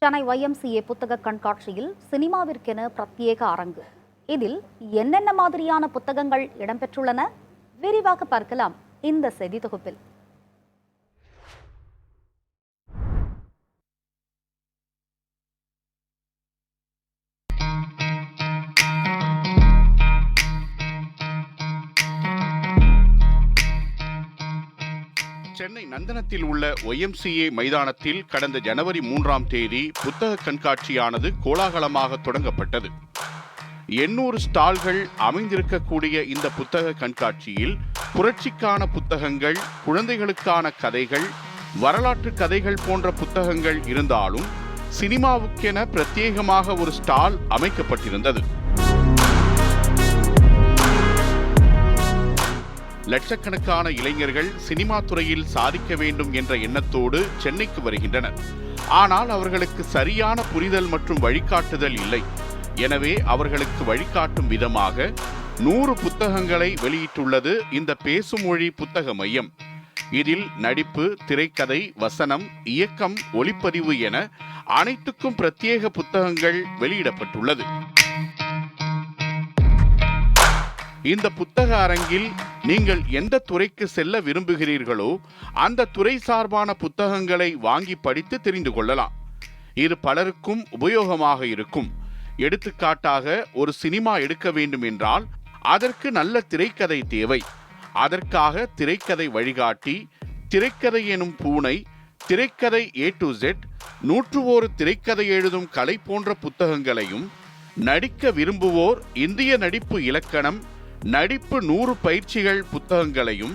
Chennai YMCA புத்தக கண்காட்சியில் சினிமாவிற்கென பிரத்யேக அரங்கு. இதில் என்னென்ன மாதிரியான புத்தகங்கள் இடம்பெற்றுள்ளன விரிவாக பார்க்கலாம் இந்த செய்தி தொகுப்பில். சென்னை நந்தனத்தில் உள்ள YMCA மைதானத்தில் கடந்த ஜனவரி 3ஆம் தேதி புத்தக கண்காட்சியானது கோலாகலமாக தொடங்கப்பட்டது. 800 ஸ்டால்கள் அமைந்திருக்கக்கூடிய இந்த புத்தக கண்காட்சியில் புரட்சிக்கான புத்தகங்கள், குழந்தைகளுக்கான கதைகள், வரலாற்று கதைகள் போன்ற புத்தகங்கள் இருந்தாலும் சினிமாவுக்கென பிரத்யேகமாக ஒரு ஸ்டால் அமைக்கப்பட்டிருந்தது. லட்சக்கணக்கான இளைஞர்கள் சினிமா துறையில் சாதிக்க வேண்டும் என்ற எண்ணத்தோடு சென்னைக்கு வருகின்றனர். ஆனால் அவர்களுக்கு சரியான புரிதல் மற்றும் வழிகாட்டுதல் இல்லை. எனவே அவர்களுக்கு வழிகாட்டும் விதமாக 100 புத்தகங்களை வெளியிட்டுள்ளது இந்த பேசுமொழி புத்தக மையம். இதில் நடிப்பு, திரைக்கதை, வசனம், இயக்கம், ஒளிப்பதிவு என அனைத்துக்கும் பிரத்யேக புத்தகங்கள் வெளியிடப்பட்டுள்ளது. இந்த புத்தக அரங்கில் நீங்கள் எந்த துறைக்கு செல்ல விரும்புகிறீர்களோ அந்த துறை சார்பான புத்தகங்களை வாங்கி படித்து தெரிந்து கொள்ளலாம். இது பலருக்கும் உபயோகமாக இருக்கும். எடுத்துக்காட்டாக, ஒரு சினிமா எடுக்க வேண்டும் என்றால் அதற்கு நல்ல திரைக்கதை தேவை. அதற்காக திரைக்கதை வழிகாட்டி, திரைக்கதை எனும் பூனை, திரைக்கதை A to Z, 101 திரைக்கதை எழுதும் கலை போன்ற புத்தகங்களையும், நடிக்க விரும்புவோர் இந்திய நடிப்பு இலக்கணம், நடிப்பு 100 பயிற்சிகள் புத்தகங்களையும்,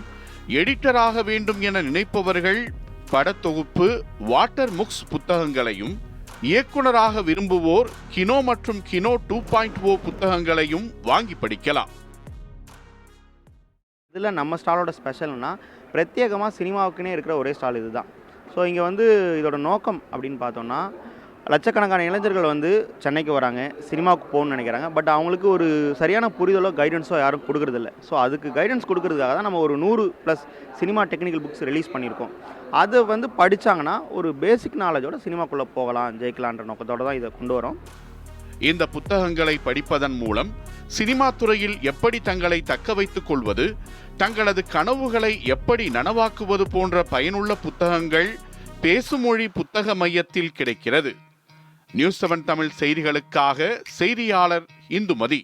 எடிட்டராக வேண்டும் என நினைப்பவர்கள் படத்தொகுப்பு, வாட்டர் முக்ஸ் புத்தகங்களையும், இயக்குனராக விரும்புவோர் கினோ மற்றும் கினோ 2.0 புத்தகங்களையும் வாங்கி படிக்கலாம். இதில் நம்ம ஸ்டாலோட ஸ்பெஷல்னா பிரத்யேகமாக சினிமாவுக்குன்னே இருக்கிற ஒரே ஸ்டால் இதுதான். ஸோ இங்கே இதோட நோக்கம் அப்படின்னு பார்த்தோம்னா, லட்சக்கணக்கான இளைஞர்கள் சென்னைக்கு வராங்க, சினிமாவுக்கு போகணும்னு நினைக்கிறாங்க. பட் அவங்களுக்கு ஒரு சரியான புரிதலோ கைடன்ஸோ யாரும் கொடுக்குறதில்ல. ஸோ அதுக்கு கைடன்ஸ் கொடுக்கறதுக்காக தான் நம்ம ஒரு 100+ சினிமா டெக்னிக்கல் புக்ஸ் ரிலீஸ் பண்ணியிருக்கோம். அதை படித்தாங்கன்னா ஒரு பேசிக் நாலேஜோட சினிமாக்குள்ளே போகலாம், ஜெயிக்கலான்ற நோக்கத்தோடு தான் இதை கொண்டு வரோம். இந்த புத்தகங்களை படிப்பதன் மூலம் சினிமா துறையில் எப்படி தங்களை தக்க வைத்துக் கொள்வது, தங்களது கனவுகளை எப்படி நனவாக்குவது போன்ற பயனுள்ள புத்தகங்கள் பேசுமொழி புத்தக மையத்தில் கிடைக்கிறது. நியூஸ் 7 தமிழ் செய்திகளுக்காக செய்தியாளர் இந்துமதி.